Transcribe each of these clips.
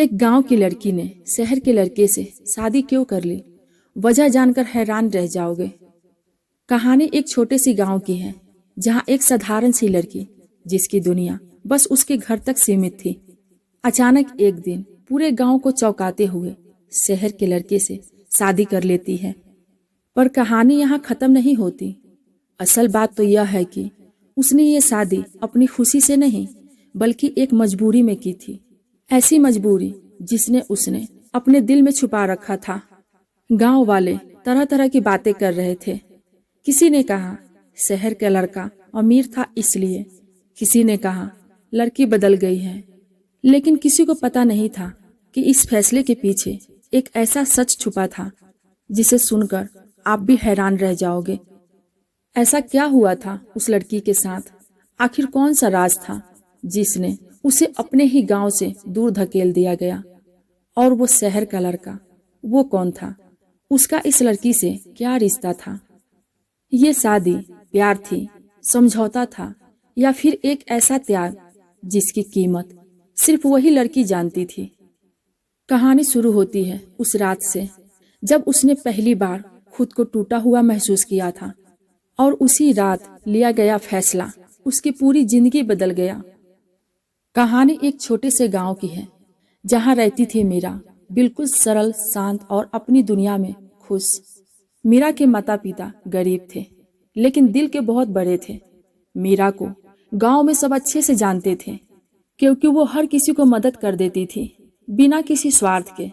एक गांव की लड़की ने शहर के लड़के से शादी क्यों कर ली, वजह जानकर हैरान रह जाओगे। कहानी एक छोटे सी गांव की है, जहां एक साधारण सी लड़की, जिसकी दुनिया बस उसके घर तक सीमित थी, अचानक एक दिन पूरे गांव को चौंकाते हुए शहर के लड़के से शादी कर लेती है। पर कहानी यहाँ खत्म नहीं होती। असल बात तो यह है कि उसने ये शादी अपनी खुशी से नहीं, बल्कि एक मजबूरी में की थी। ऐसी मजबूरी जिसने उसने अपने दिल में छुपा रखा था। गांव वाले तरह तरह की बातें कर रहे थे। किसी ने कहा शहर का लड़का अमीर था इसलिए, किसी ने कहा लड़की बदल गई है। लेकिन किसी को पता नहीं था कि इस फैसले के पीछे एक ऐसा सच छुपा था जिसे सुनकर आप भी हैरान रह जाओगे। ऐसा क्या हुआ था उस लड़की के साथ? आखिर कौन सा राज था जिसने उसे अपने ही गांव से दूर धकेल दिया गया? और वो शहर का लड़का, वो कौन था? उसका इस लड़की से क्या रिश्ता था? ये शादी प्यार थी, समझौता था, या फिर एक ऐसा त्याग जिसकी कीमत सिर्फ वही लड़की जानती थी? कहानी शुरू होती है उस रात से जब उसने पहली बार खुद को टूटा हुआ महसूस किया था, और उसी रात लिया गया फैसला उसकी पूरी जिंदगी बदल गया। कहानी एक छोटे से गांव की है, जहां रहती थी मीरा, बिल्कुल सरल, शांत और अपनी दुनिया में खुश। मीरा के माता पिता गरीब थे, लेकिन दिल के बहुत बड़े थे। मीरा को गांव में सब अच्छे से जानते थे, क्योंकि वो हर किसी को मदद कर देती थी, बिना किसी स्वार्थ के।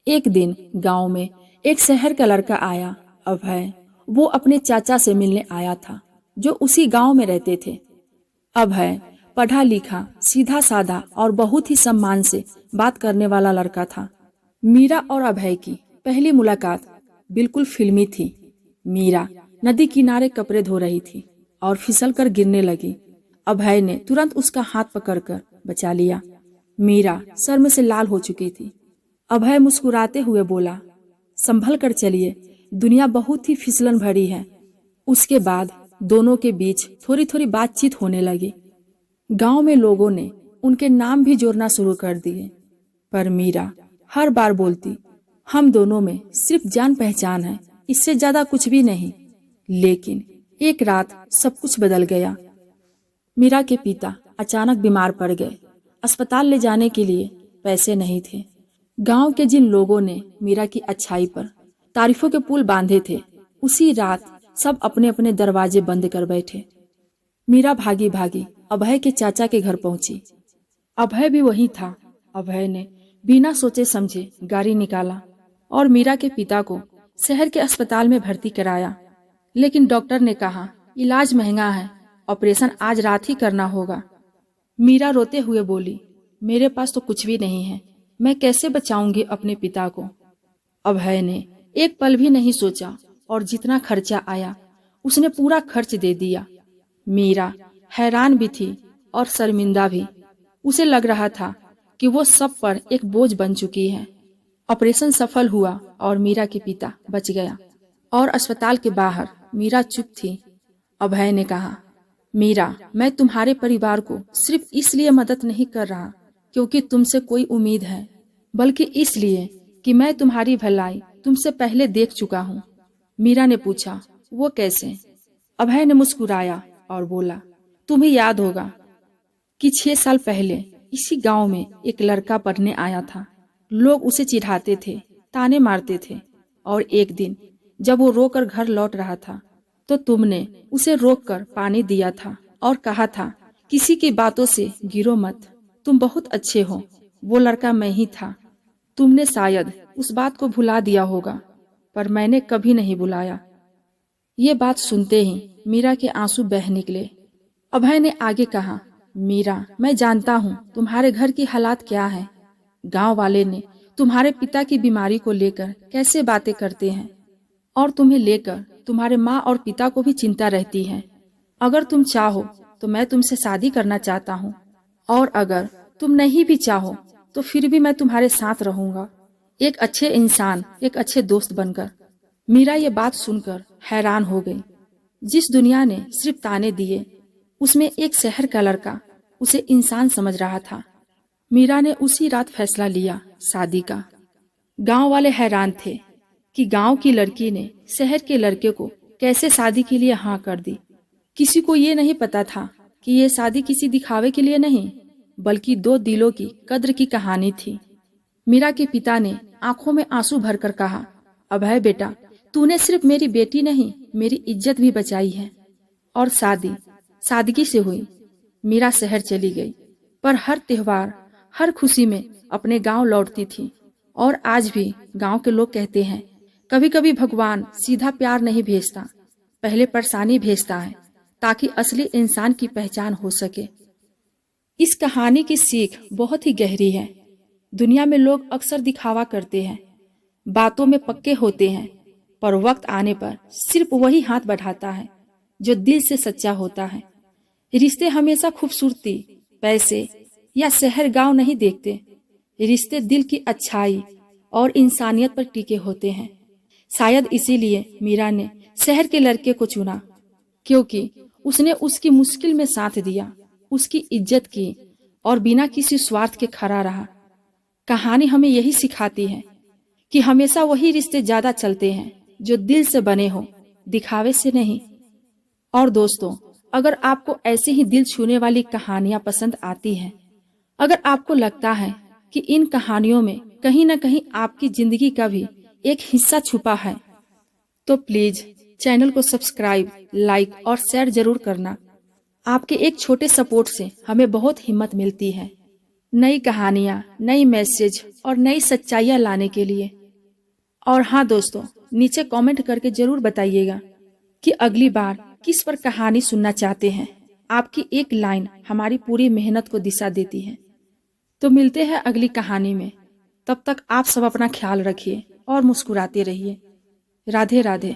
एक दिन गांव में एक शहर का लड़का आया, अभय। वो अपने चाचा से मिलने आया था, जो उसी गांव में रहते थे। अभय पढ़ा लिखा, सीधा साधा और बहुत ही सम्मान से बात करने वाला लड़का था। मीरा और अभय की पहली मुलाकात बिल्कुल फिल्मी थी। मीरा नदी किनारे कपड़े धो रही थी और फिसल कर गिरने लगी। अभय ने तुरंत उसका हाथ पकड़कर बचा लिया। मीरा शर्म से लाल हो चुकी थी। अभय मुस्कुराते हुए बोला, संभल कर चलिए, दुनिया बहुत ही फिसलन भरी है। उसके बाद दोनों के बीच थोड़ी थोड़ी बातचीत होने लगी। गांव में लोगों ने उनके नाम भी जोड़ना शुरू कर दिए, पर मीरा हर बार बोलती, हम दोनों में सिर्फ जान पहचान है, इससे ज्यादा कुछ भी नहीं। लेकिन एक रात सब कुछ बदल गया। मीरा के पिता अचानक बीमार पड़ गए। अस्पताल ले जाने के लिए पैसे नहीं थे। गांव के जिन लोगों ने मीरा की अच्छाई पर तारीफों के पुल बांधे थे, उसी रात सब अपने अपने दरवाजे बंद कर बैठे। मीरा भागी भागी अभय के चाचा के घर पहुंची। अभय भी वहीं था। अभय ने बिना सोचे समझे गाड़ी निकाला और मीरा के पिता को शहर के अस्पताल में भर्ती कराया। लेकिन डॉक्टर ने कहा इलाज महंगा है, ऑपरेशन आज रात ही करना होगा। मीरा रोते हुए बोली, मेरे पास तो कुछ भी नहीं है, मैं कैसे बचाऊंगी अपने पिता को? अभय ने एक पल भी नहीं सोचा और जितना खर्चा आया उसने पूरा खर्च दे दिया। मीरा हैरान भी थी और शर्मिंदा भी। उसे लग रहा था कि वो सब पर एक बोझ बन चुकी है। ऑपरेशन सफल हुआ और मीरा के पिता बच गया। और अस्पताल के बाहर मीरा चुप थी। अभय ने कहा, मीरा, मैं तुम्हारे परिवार को सिर्फ इसलिए मदद नहीं कर रहा क्योंकि तुमसे कोई उम्मीद है, बल्कि इसलिए कि मैं तुम्हारी भलाई तुमसे पहले देख चुका हूँ। मीरा ने पूछा, वो कैसे? अभय ने मुस्कुराया और बोला, तुम्हें याद होगा कि 6 साल पहले इसी गांव में एक लड़का पढ़ने आया था। लोग उसे चिढ़ाते थे, ताने मारते थे, और एक दिन जब वो रोकर घर लौट रहा था तो तुमने उसे रोककर पानी दिया था और कहा था, किसी की बातों से गिरो मत, तुम बहुत अच्छे हो। वो लड़का मैं ही था। तुमने शायद उस बात को भुला दिया होगा, पर मैंने कभी नहीं भुलाया। ये बात सुनते ही मीरा के आंसू बह निकले। अभय ने आगे कहा, मीरा, मैं जानता हूँ तुम्हारे घर की हालात क्या है। गांव वाले ने तुम्हारे पिता की बीमारी को लेकर कैसे बातें करते हैं, और तुम्हें लेकर तुम्हारे माँ और पिता को भी चिंता रहती है। अगर तुम चाहो तो मैं तुमसे शादी करना चाहता हूँ, और अगर तुम नहीं भी चाहो तो फिर भी मैं तुम्हारे साथ रहूंगा, एक अच्छे इंसान, एक अच्छे दोस्त बनकर। मीरा ये बात सुनकर हैरान हो गई। जिस दुनिया ने सिर्फ ताने दिए, उसमें एक शहर का लड़का उसे इंसान समझ रहा था। मीरा ने उसी रात फैसला लिया शादी का। गांव वाले हैरान थे कि गांव की लड़की ने शहर के लड़के को कैसे शादी के लिए हाँ कर दी। किसी को ये नहीं पता था कि ये शादी किसी दिखावे के लिए नहीं, बल्कि दो दिलों की कद्र की कहानी थी। मीरा के पिता ने आंखों में आंसू भरकर कहा, अभय बेटा, तूने सिर्फ मेरी बेटी नहीं, मेरी इज्जत भी बचाई है। और शादी सादगी से हुई। मीरा शहर चली गई, पर हर त्योहार, हर खुशी में अपने गांव लौटती थी। और आज भी गांव के लोग कहते हैं, कभी कभी भगवान सीधा प्यार नहीं भेजता, पहले परेशानी भेजता है, ताकि असली इंसान की पहचान हो सके। इस कहानी की सीख बहुत ही गहरी है। दुनिया में लोग अक्सर दिखावा करते हैं, बातों में पक्के होते हैं, पर वक्त आने पर सिर्फ वही हाथ बढ़ाता है जो दिल से सच्चा होता है। रिश्ते हमेशा खूबसूरती, पैसे या शहर गांव नहीं देखते। रिश्ते दिल की अच्छाई और इंसानियत पर टिके होते हैं। शायद इसीलिए मीरा ने शहर के लड़के को चुना, क्योंकि उसने उसकी मुश्किल में साथ दिया, उसकी इज्जत की और बिना किसी स्वार्थ के खड़ा रहा। कहानी हमें यही सिखाती है कि हमेशा वही रिश्ते ज्यादा चलते हैं जो दिल से बने हो, दिखावे से नहीं। और दोस्तों, अगर आपको ऐसी ही दिल छूने वाली कहानियां पसंद आती हैं, अगर आपको लगता है कि इन कहानियों में कहीं न कहीं आपकी जिंदगी का भी एक हिस्सा छुपा है, तो प्लीज चैनल को सब्सक्राइब, लाइक और शेयर जरूर करना। आपके एक छोटे सपोर्ट से हमें बहुत हिम्मत मिलती है नई कहानियां, नई मैसेज और नई सच्चाइयां लाने के लिए। और हाँ दोस्तों, नीचे कमेंट करके जरूर बताइएगा कि अगली बार किस पर कहानी सुनना चाहते हैं। आपकी एक लाइन हमारी पूरी मेहनत को दिशा देती है। तो मिलते हैं अगली कहानी में। तब तक आप सब अपना ख्याल रखिए और मुस्कुराते रहिए। राधे राधे।